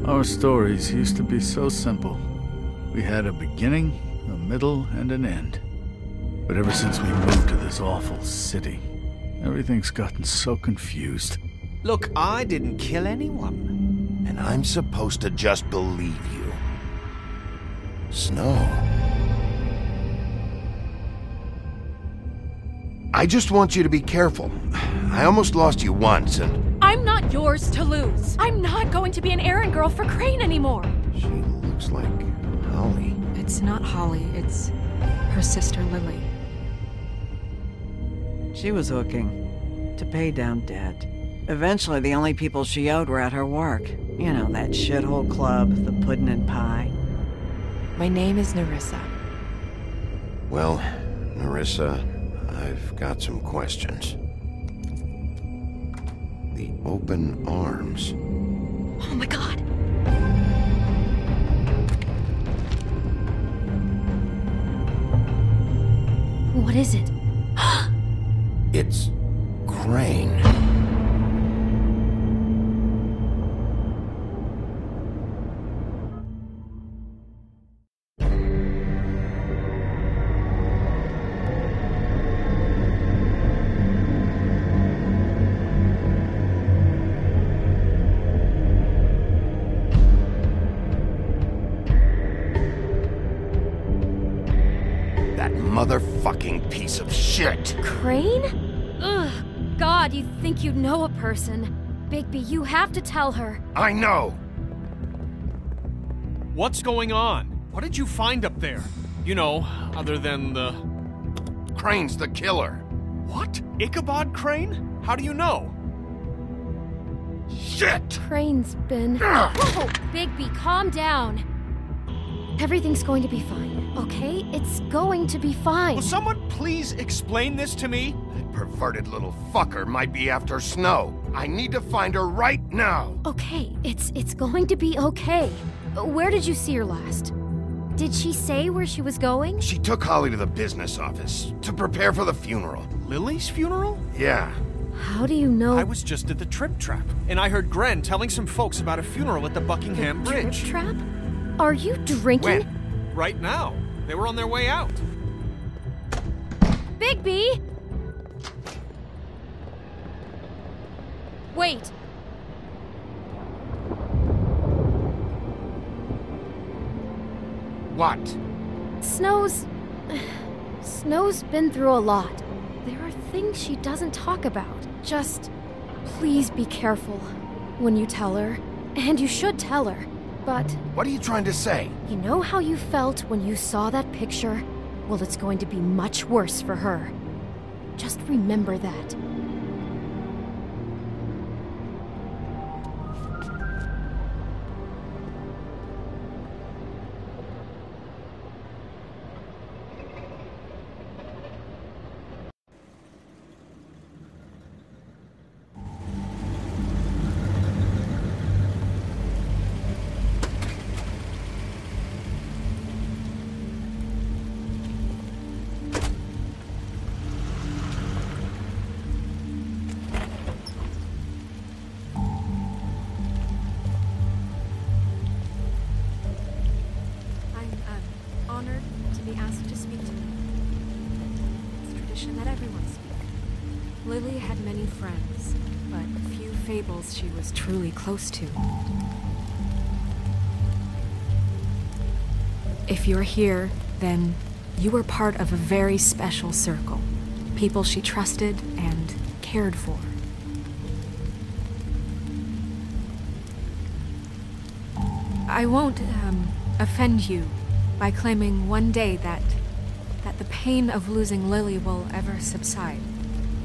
Our stories used to be so simple. We had a beginning, a middle, and an end. But ever since we moved to this awful city, everything's gotten so confused. Look, I didn't kill anyone. And I'm supposed to just believe you. Snow. I just want you to be careful. I almost lost you once, and... I'm not yours to lose. I'm not going to be an errand girl for Crane anymore. She looks like Holly. It's not Holly, it's her sister Lily. She was hooking to pay down debt. Eventually, the only people she owed were at her work. You know, that shithole club, the puddin' and pie. My name is Nerissa. Well, Nerissa, I've got some questions. The open arms. Oh my god. What is it? It's Crane. Motherfucking piece of shit! Crane? Ugh, God, you think you know a person. Bigby, you have to tell her. I know! What's going on? What did you find up there? You know, other than the... Crane's the killer. What? Ichabod Crane? How do you know? Shit! Crane's been... Whoa! Bigby, calm down. Everything's going to be fine, okay? It's going to be fine. Will someone please explain this to me? That perverted little fucker might be after Snow. I need to find her right now. Okay, it's going to be okay. Where did you see her last? Did she say where she was going? She took Holly to the business office to prepare for the funeral. Lily's funeral? Yeah. How do you know? I was just at the Trip Trap, and I heard Gren telling some folks about a funeral at the Buckingham Bridge. Trip Trap? Are you drinking? When? Right now. They were on their way out. Bigby! Wait. What? Snow's been through a lot. There are things she doesn't talk about. Just please be careful when you tell her. And you should tell her. But... What are you trying to say? You know how you felt when you saw that picture? Well, it's going to be much worse for her. Just remember that. Lily had many friends, but few Fables she was truly close to. If you're here, then you were part of a very special circle. People she trusted and cared for. I won't offend you by claiming one day that the pain of losing Lily will ever subside.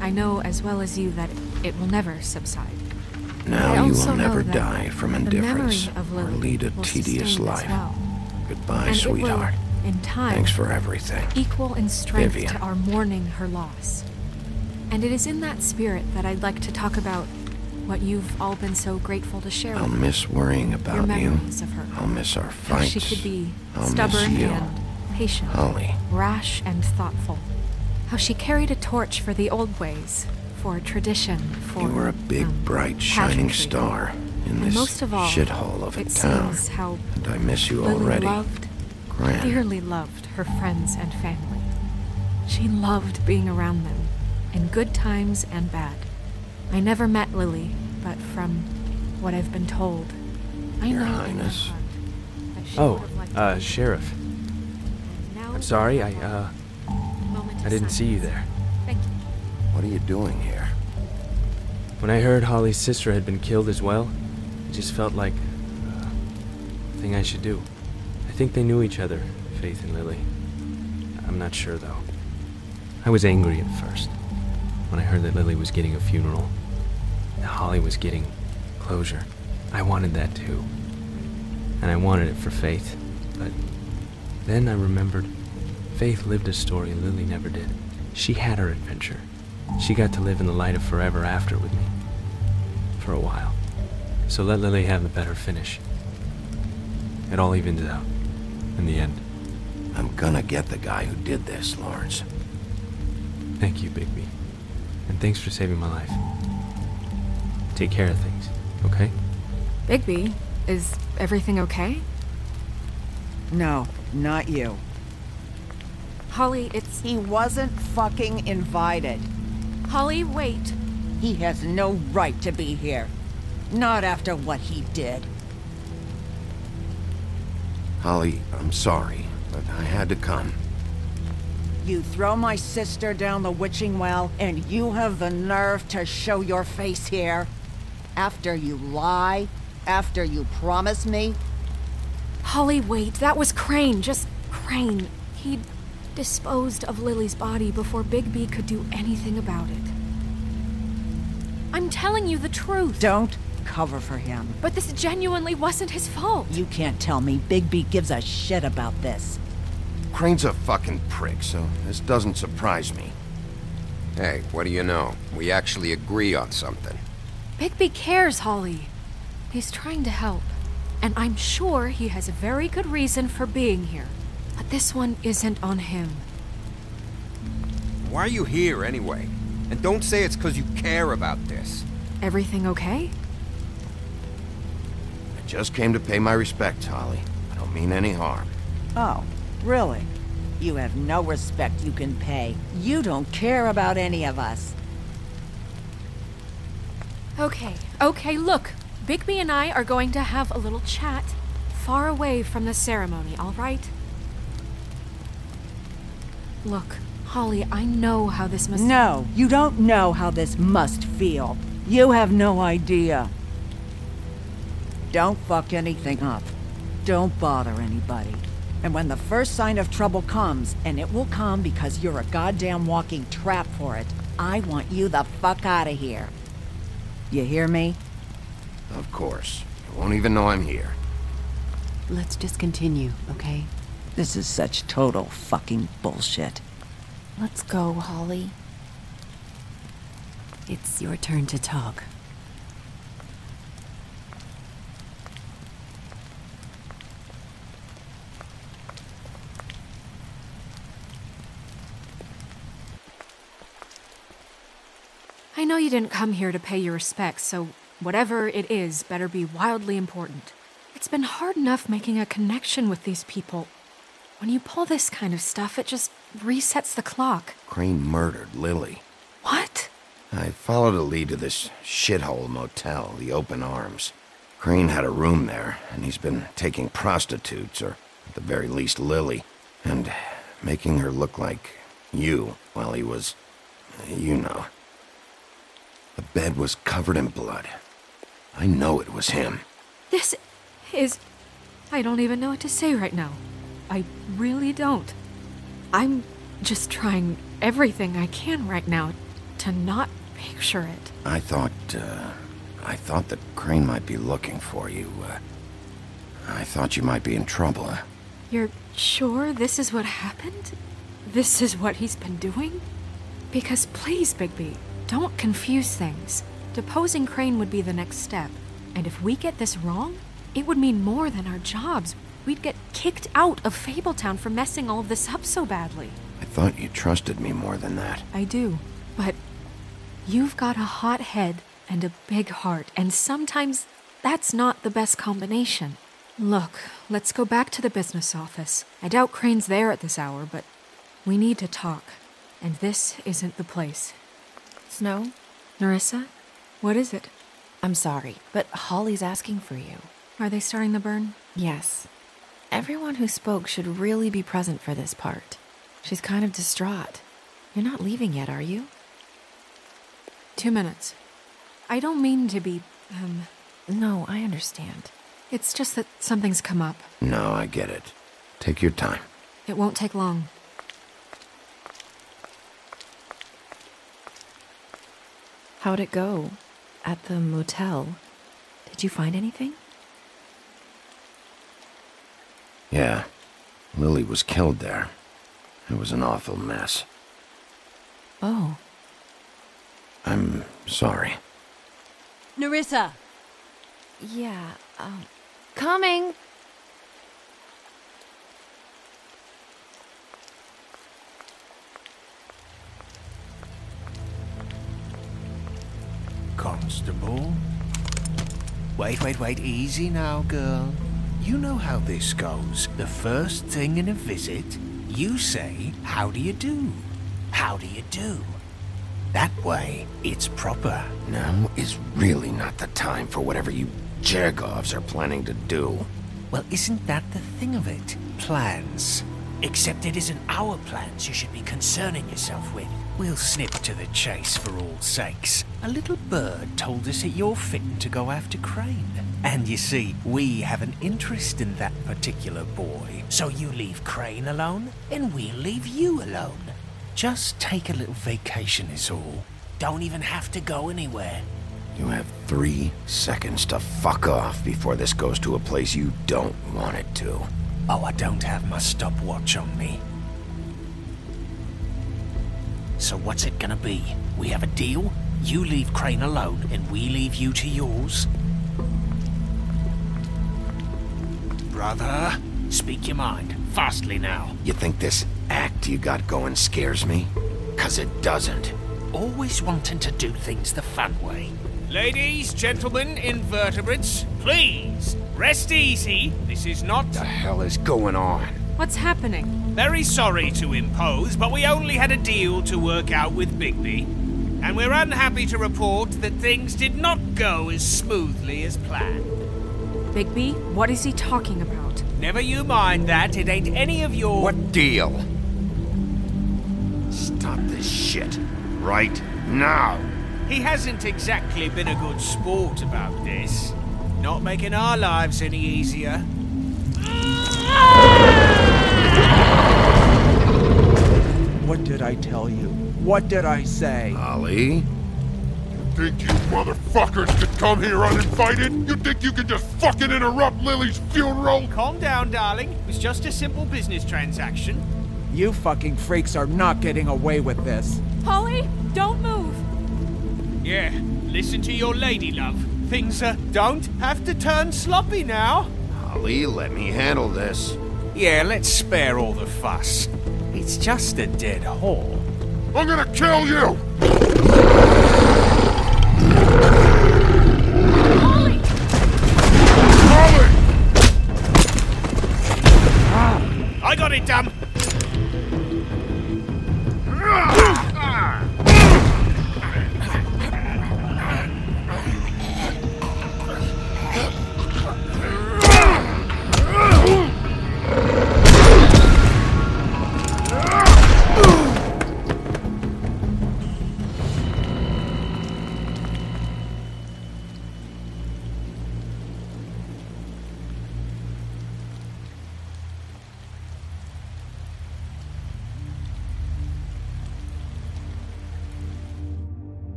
I know as well as you that it will never subside. Now I you also will know never that die from the indifference memory of or Lily lead a will tedious sustain as life. well. Goodbye, And it will, sweetheart. in time, Thanks for everything. equal in strength Vivian. to our mourning her loss. And it is in that spirit that I'd like to talk about what you've all been so grateful to share I'll with me. miss worrying Your about you. memories of her. I'll miss our How fights. she could be I'll stubborn miss you. and patient, Holly. rash and thoughtful. How she carried a torch for the old ways, for tradition, for You were a big, bright, shining pageantry. star in And this most of all, shithole of a it town. seems how And I miss you Lily already. loved, Gran. dearly loved her friends and family. She loved being around them, in good times and bad. I never met Lily, but from what I've been told, I Your know Highness. in my heart that she Oh, would have liked to be Sheriff. here. Now I'm sorry, the moment I of didn't see you silence. there. Thank you. What are you doing here? When I heard Holly's sister had been killed as well, it just felt like a thing I should do. I think they knew each other, Faith and Lily. I'm not sure, though. I was angry at first, when I heard that Lily was getting a funeral, that Holly was getting closure. I wanted that too. And I wanted it for Faith. But then I remembered Faith lived a story Lily never did. She had her adventure. She got to live in the light of forever after with me. For a while. So let Lily have the better finish. It all evens out. In the end. I'm gonna get the guy who did this, Lawrence. Thank you, Bigby. And thanks for saving my life. Take care of things, okay? Bigby, is everything okay? No, not you. Holly, it's... He wasn't fucking invited. Holly, wait. He has no right to be here. Not after what he did. Holly, I'm sorry, but I had to come. You throw my sister down the witching well, and you have the nerve to show your face here? After you lie? After you promise me? Holly, wait. That was Crane. Just Crane. He'd disposed of Lily's body before Bigby could do anything about it. I'm telling you the truth. Don't cover for him. But this genuinely wasn't his fault. You can't tell me Bigby gives a shit about this. Crane's a fucking prick, so this doesn't surprise me. Hey, what do you know? We actually agree on something. Bigby cares, Holly. He's trying to help. And I'm sure he has a very good reason for being here. But this one isn't on him. Why are you here, anyway? And don't say it's because you care about this. Everything okay? I just came to pay my respects, Holly. I don't mean any harm. Oh, really? You have no respect you can pay. You don't care about any of us. Okay, look. Bigby and I are going to have a little chat far away from the ceremony, all right? Look, Holly, I know how this must... No, you don't know how this must feel. You have no idea. Don't fuck anything up. Don't bother anybody. And when the first sign of trouble comes, and it will come because you're a goddamn walking trap for it, I want you the fuck out of here. You hear me? Of course. You won't even know I'm here. Let's just continue, okay? This is such total fucking bullshit. Let's go, Holly. It's your turn to talk. I know you didn't come here to pay your respects, so whatever it is better be wildly important. It's been hard enough making a connection with these people. When you pull this kind of stuff, it just resets the clock. Crane murdered Lily. What? I followed a lead to this shithole motel, the Open Arms. Crane had a room there, and he's been taking prostitutes, or at the very least Lily, and making her look like you while he was, you know. The bed was covered in blood. I know it was him. This is... I don't even know what to say right now. I really don't. I'm just trying everything I can right now to not picture it. I thought that Crane might be looking for you. I thought you might be in trouble. You're sure this is what happened? This is what he's been doing? Because please, Bigby, don't confuse things. Deposing Crane would be the next step. And if we get this wrong, it would mean more than our jobs. We'd get kicked out of Fabletown for messing all of this up so badly. I thought you trusted me more than that. I do, but you've got a hot head and a big heart, and sometimes that's not the best combination. Look, let's go back to the business office. I doubt Crane's there at this hour, but we need to talk. And this isn't the place. Snow? Nerissa? What is it? I'm sorry, but Holly's asking for you. Are they starting the burn? Yes. Everyone who spoke should really be present for this part. She's kind of distraught. You're not leaving yet, are you? 2 minutes. I don't mean to be, No, I understand. It's just that something's come up. No, I get it. Take your time. It won't take long. How'd it go? At the motel? Did you find anything? Yeah. Lily was killed there. It was an awful mess. Oh. I'm sorry. Nerissa! Yeah, coming! Constable? Wait, easy now, girl. You know how this goes. The first thing in a visit, you say, how do you do? How do you do? That way, it's proper. Now is really not the time for whatever you Jagovs are planning to do. Well, isn't that the thing of it? Plans. Except it isn't our plans you should be concerning yourself with. We'll snip to the chase for all sakes. A little bird told us that you're fitting to go after Crane. And you see, we have an interest in that particular boy. So you leave Crane alone, and we'll leave you alone. Just take a little vacation is all. Don't even have to go anywhere. You have 3 seconds to fuck off before this goes to a place you don't want it to. Oh, I don't have my stopwatch on me. So what's it gonna be? We have a deal? You leave Crane alone, and we leave you to yours? Brother, speak your mind. Fastly now. You think this act you got going scares me? 'Cause it doesn't. Always wanting to do things the fun way. Ladies, gentlemen, invertebrates, please, rest easy. This is not... What the hell is going on? What's happening? Very sorry to impose, but we only had a deal to work out with Bigby. And we're unhappy to report that things did not go as smoothly as planned. Bigby, what is he talking about? Never you mind that, it ain't any of your... What deal? Stop this shit. Right now. He hasn't exactly been a good sport about this. Not making our lives any easier. What did I tell you? What did I say? Ollie? Think you motherfuckers could come here uninvited? You think you can just fucking interrupt Lily's funeral? Calm down, darling. It was just a simple business transaction. You fucking freaks are not getting away with this. Holly, don't move! Yeah, listen to your lady, love. Things don't have to turn sloppy now. Ollie, let me handle this. Yeah, let's spare all the fuss. It's just a dead hole. I'm gonna kill you! Holly! Holly! I got it, damn!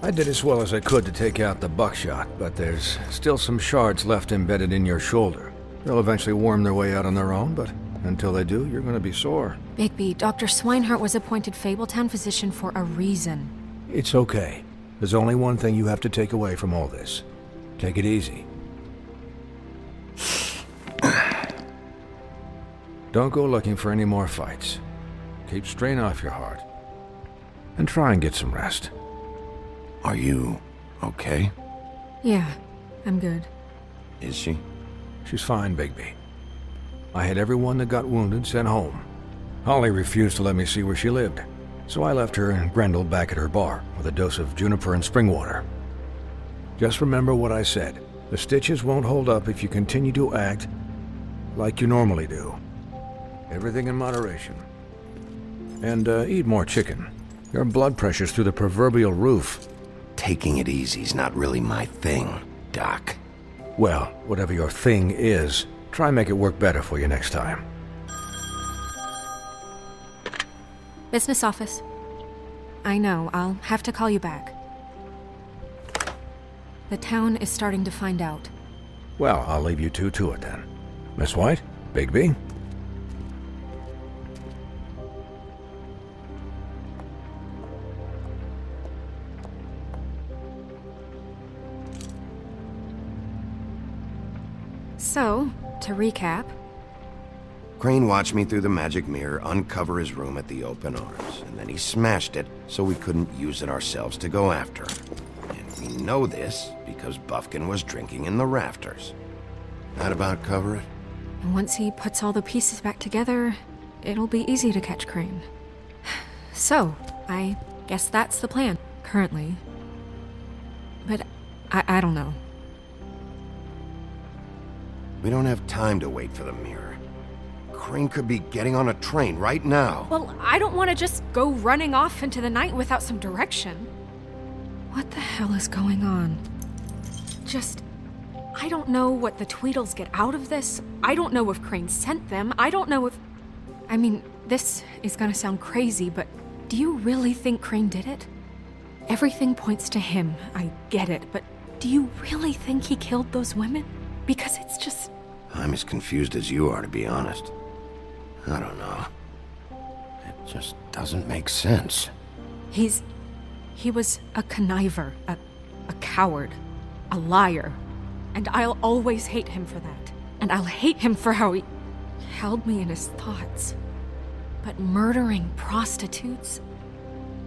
I did as well as I could to take out the buckshot, but there's still some shards left embedded in your shoulder. They'll eventually worm their way out on their own, but until they do, you're gonna be sore. Bigby, Dr. Swinehart was appointed Fabletown physician for a reason. It's okay. There's only one thing you have to take away from all this. Take it easy. Don't go looking for any more fights. Keep strain off your heart. And try and get some rest. Are you okay? Yeah, I'm good. Is she? She's fine, Bigby. I had everyone that got wounded sent home. Holly refused to let me see where she lived, so I left her and Grendel back at her bar with a dose of juniper and spring water. Just remember what I said. The stitches won't hold up if you continue to act like you normally do. Everything in moderation. And eat more chicken. Your blood pressure's through the proverbial roof. Taking it easy's not really my thing, Doc. Well, whatever your thing is, try and make it work better for you next time. Business office. I know, I'll have to call you back. The town is starting to find out. Well, I'll leave you two to it then. Miss White? Bigby? So, to recap... Crane watched me through the magic mirror uncover his room at the open arms, and then he smashed it so we couldn't use it ourselves to go after him. And we know this because Buffkin was drinking in the rafters. That about cover it? And once he puts all the pieces back together, it'll be easy to catch Crane. So, I guess that's the plan, currently. But I don't know. We don't have time to wait for the mirror. Crane could be getting on a train right now. Well, I don't want to just go running off into the night without some direction. What the hell is going on? I don't know what the Tweedles get out of this. I don't know if Crane sent them. I don't know if... I mean, this is gonna sound crazy, but do you really think Crane did it? Everything points to him, I get it, but do you really think he killed those women? Because it's just... I'm as confused as you are, to be honest. I don't know. It just doesn't make sense. He was a conniver, a coward, a liar. And I'll always hate him for that. And I'll hate him for how he held me in his thoughts. But murdering prostitutes?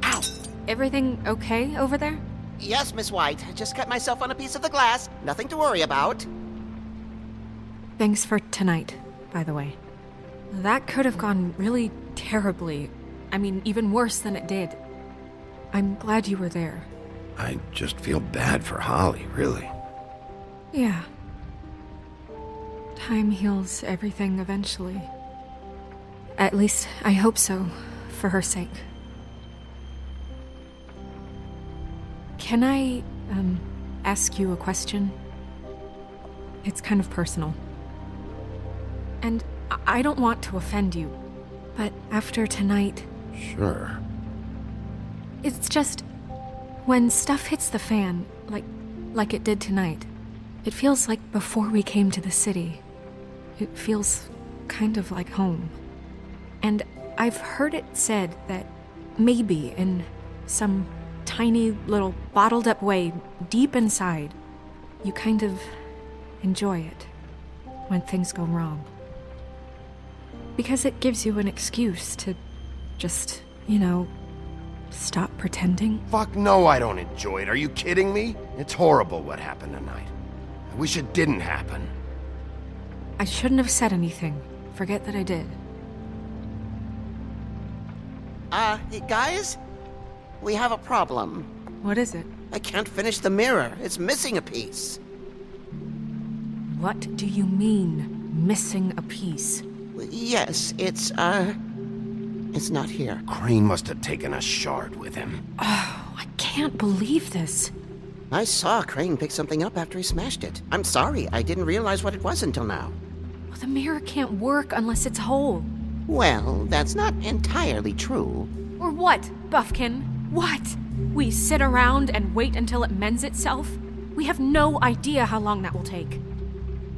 Ow! Everything okay over there? Yes, Miss White. I just cut myself on a piece of the glass. Nothing to worry about. Thanks for tonight, by the way. That could have gone really terribly. I mean, even worse than it did. I'm glad you were there. I just feel bad for Holly, really. Yeah. Time heals everything eventually. At least, I hope so, for her sake. Can I, ask you a question? It's kind of personal. And I don't want to offend you, but after tonight... Sure. It's just... when stuff hits the fan, like it did tonight, it feels like before we came to the city. It feels kind of like home. And I've heard it said that maybe in some tiny little bottled up way deep inside, you kind of enjoy it when things go wrong. Because it gives you an excuse to just, you know, stop pretending. Fuck no, I don't enjoy it. Are you kidding me? It's horrible what happened tonight. I wish it didn't happen. I shouldn't have said anything. Forget that I did. Hey, guys? We have a problem. What is it? I can't finish the mirror. It's missing a piece. What do you mean, missing a piece? Yes, it's not here. Crane must have taken a shard with him. Oh, I can't believe this. I saw Crane pick something up after he smashed it. I'm sorry, I didn't realize what it was until now. Well, the mirror can't work unless it's whole. Well, that's not entirely true. Or what, Buffkin? What? We sit around and wait until it mends itself? We have no idea how long that will take.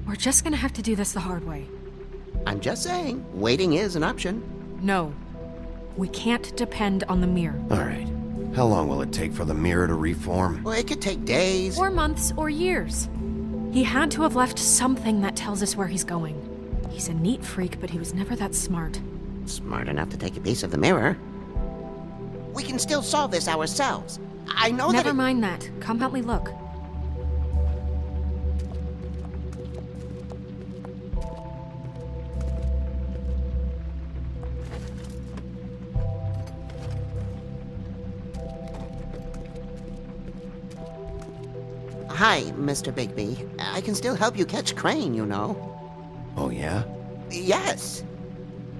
We're just gonna have to do this the hard way. I'm just saying, waiting is an option. No. We can't depend on the mirror. All right. How long will it take for the mirror to reform? Well, it could take days. Or months or years. He had to have left something that tells us where he's going. He's a neat freak, but he was never that smart. Smart enough to take a piece of the mirror. We can still solve this ourselves. I know that. Never mind that. Come help me look. Hi, Mr. Bigby. I can still help you catch Crane, you know. Oh, yeah? Yes.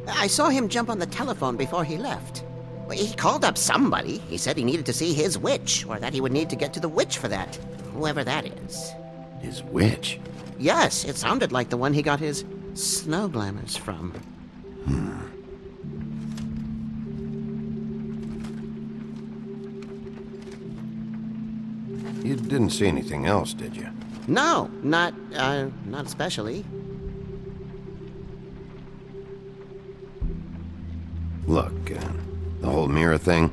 I saw him jump on the telephone before he left. He called up somebody. He said he needed to see his witch, or that he would need to get to the witch for that. Whoever that is. His witch? Yes, it sounded like the one he got his snow glamours from. You didn't see anything else, did you? No, not especially. Look, the whole mirror thing,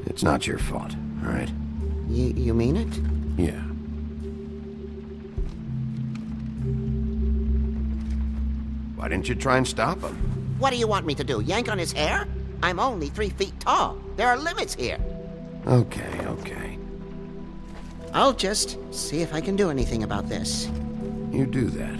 it's not your fault, all right? You mean it? Yeah. Why didn't you try and stop him? What do you want me to do, yank on his hair? I'm only 3 feet tall. There are limits here. Okay. I'll just see if I can do anything about this. You do that.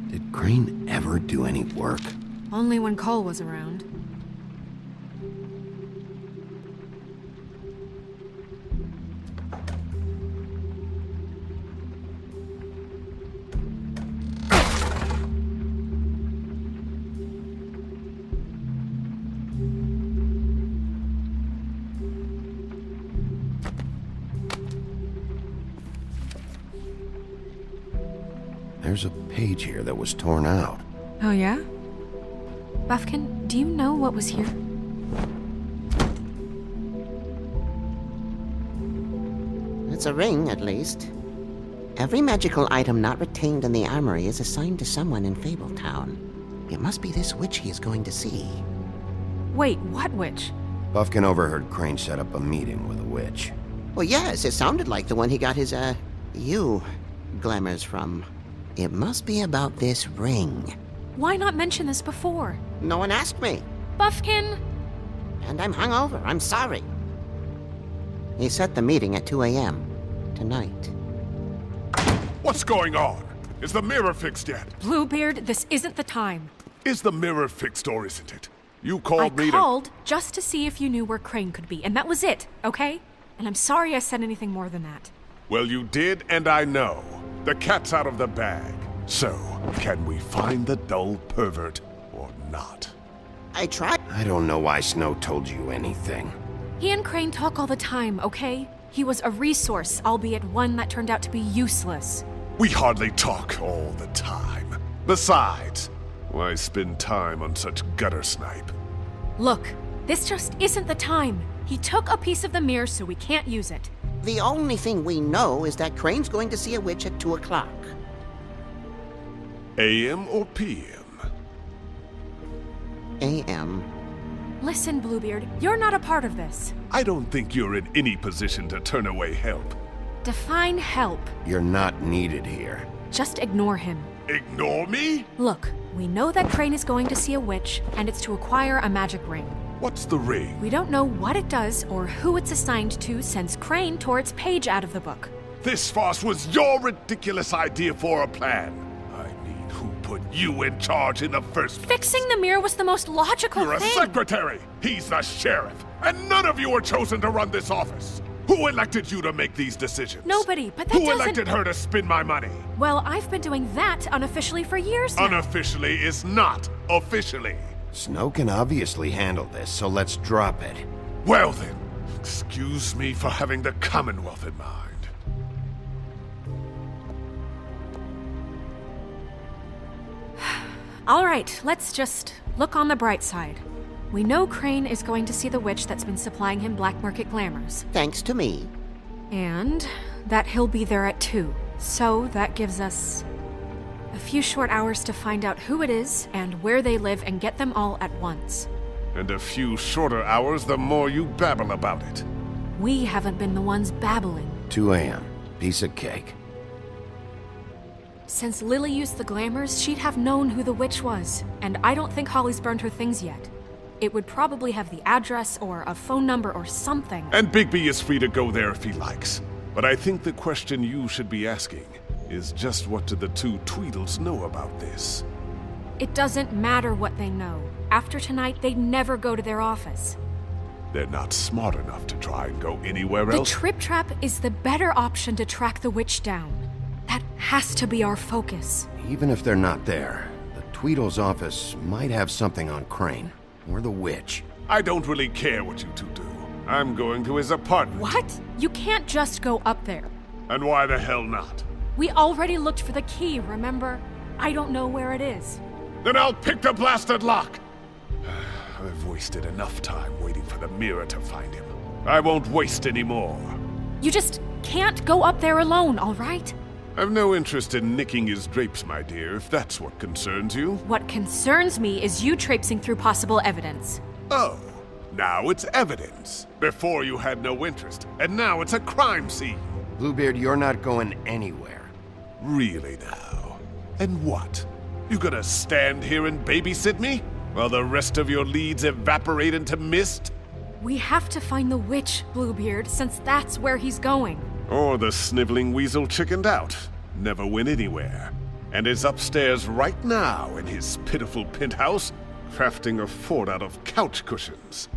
Did Crane ever do any work? Only when Cole was around. There's a page here that was torn out. Oh, yeah? Buffkin, do you know what was here? It's a ring, at least. Every magical item not retained in the armory is assigned to someone in Fabletown. It must be this witch he is going to see. Wait, what witch? Buffkin overheard Crane set up a meeting with a witch. Well, yes, it sounded like the one he got his, glamours from. It must be about this ring. Why not mention this before? No one asked me. Buffkin! And I'm hungover. I'm sorry. He set the meeting at 2 a.m. tonight. What's going on? Is the mirror fixed yet? Bluebeard, this isn't the time. Is the mirror fixed or isn't it? You called me to... I called just to see if you knew where Crane could be, and that was it, okay? And I'm sorry I said anything more than that. Well, you did, and I know. The cat's out of the bag. So, can we find the dull pervert or not? I tried. I don't know why Snow told you anything. He and Crane talk all the time, okay? He was a resource, albeit one that turned out to be useless. We hardly talk all the time. Besides, why spend time on such gutter snipe? Look, this just isn't the time. He took a piece of the mirror, so we can't use it. The only thing we know is that Crane's going to see a witch at 2 o'clock. AM or PM? AM. Listen, Bluebeard, you're not a part of this. I don't think you're in any position to turn away help. Define help. You're not needed here. Just ignore him. Ignore me? Look, we know that Crane is going to see a witch, and it's to acquire a magic ring. What's the ring? We don't know what it does or who it's assigned to since Crane tore its page out of the book. This farce was your ridiculous idea for a plan. I mean, who put you in charge in the first place? Fixing the mirror was the most logical You're thing. a secretary! He's the sheriff! And none of you were chosen to run this office! Who elected you to make these decisions? Nobody, but that Who doesn't... elected her to spend my money? Well, I've been doing that unofficially for years now. Unofficially is not officially. Snow can obviously handle this, so let's drop it. Well then, excuse me for having the Commonwealth in mind. All right, let's just look on the bright side. We know Crane is going to see the witch that's been supplying him black market glamours. Thanks to me. And that he'll be there at 2. So that gives us a few short hours to find out who it is and where they live and get them all at once. And a few shorter hours the more you babble about it. We haven't been the ones babbling. 2 a.m. Piece of cake. Since Lily used the glamours, she'd have known who the witch was. And I don't think Holly's burned her things yet. It would probably have the address or a phone number or something. And Bigby is free to go there if he likes. But I think the question you should be asking is just what do the 2 Tweedles know about this? It doesn't matter what they know. After tonight, they'd never go to their office. They're not smart enough to try and go anywhere The else. Trip Trap is the better option to track the witch down. That has to be our focus. Even if they're not there, the Tweedle's office might have something on Crane. Or the witch. I don't really care what you 2 do. I'm going to his apartment. What? You can't just go up there. And why the hell not? We already looked for the key, remember? I don't know where it is. Then I'll pick the blasted lock! I've wasted enough time waiting for the mirror to find him. I won't waste any more. You just can't go up there alone, all right? I've no interest in nicking his drapes, my dear, if that's what concerns you. What concerns me is you traipsing through possible evidence. Oh, now it's evidence. Before you had no interest, and now it's a crime scene. Bluebeard, you're not going anywhere. Really now? And what? You gonna stand here and babysit me? While the rest of your leads evaporate into mist? We have to find the witch, Bluebeard, since that's where he's going. Or the sniveling weasel chickened out, never went anywhere, and is upstairs right now in his pitiful penthouse, crafting a fort out of couch cushions.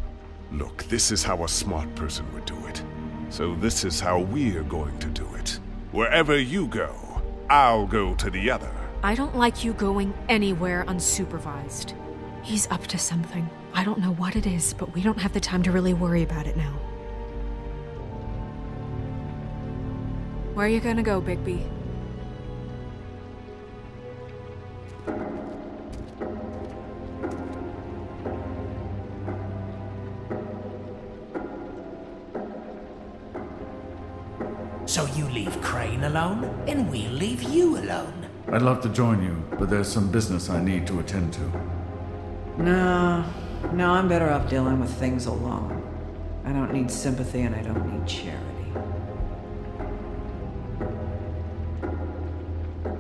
Look, this is how a smart person would do it. So this is how we're going to do it. Wherever you go, I'll go to the other. I don't like you going anywhere unsupervised. He's up to something. I don't know what it is, but we don't have the time to really worry about it now. Where are you gonna go, Bigby? So you leave Crane alone, and we'll leave you alone. I'd love to join you, but there's some business I need to attend to. No, I'm better off dealing with things alone. I don't need sympathy and I don't need charity.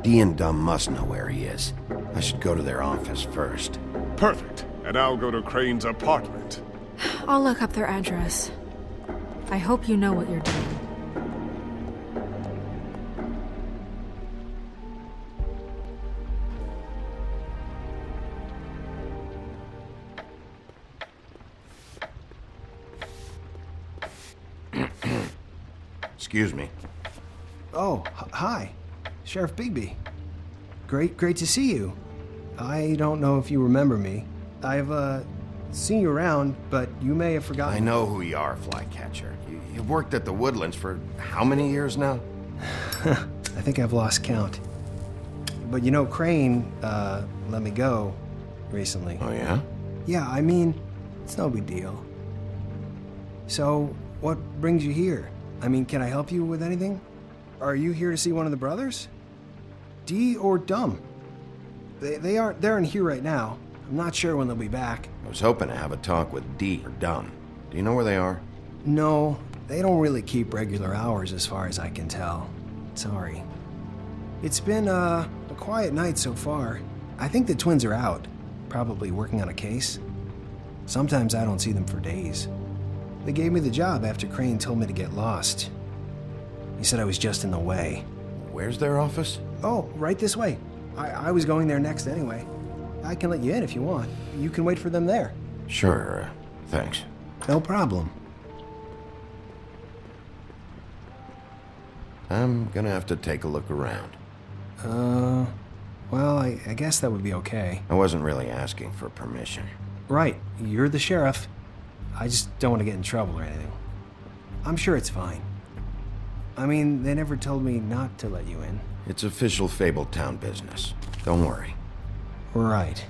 Dee and Dumb must know where he is. I should go to their office first. Perfect. And I'll go to Crane's apartment. I'll look up their address. I hope you know what you're doing. Excuse me. Oh, hi. Sheriff Bigby. Great to see you. I don't know if you remember me. I've, seen you around, but you may have forgotten. I know who you are, Flycatcher. You've worked at the Woodlands for how many years now? I think I've lost count. But you know, Crane, let me go recently. Oh, yeah? Yeah, I mean, it's no big deal. So, what brings you here? I mean, can I help you with anything? Are you here to see one of the brothers? Dee or Dumb? They're in here right now. I'm not sure when they'll be back. I was hoping to have a talk with Dee or Dunn. Do you know where they are? No, they don't really keep regular hours as far as I can tell. Sorry. It's been, a quiet night so far. I think the twins are out, probably working on a case. Sometimes I don't see them for days. They gave me the job after Crane told me to get lost. He said I was just in the way. Where's their office? Oh, right this way. I was going there next anyway. I can let you in if you want. You can wait for them there. Sure, thanks. No problem. I'm gonna have to take a look around. Well, I guess that would be okay. I wasn't really asking for permission. Right, you're the sheriff. I just don't want to get in trouble or anything. I'm sure it's fine. I mean, they never told me not to let you in. It's official Fabletown business. Don't worry. Right.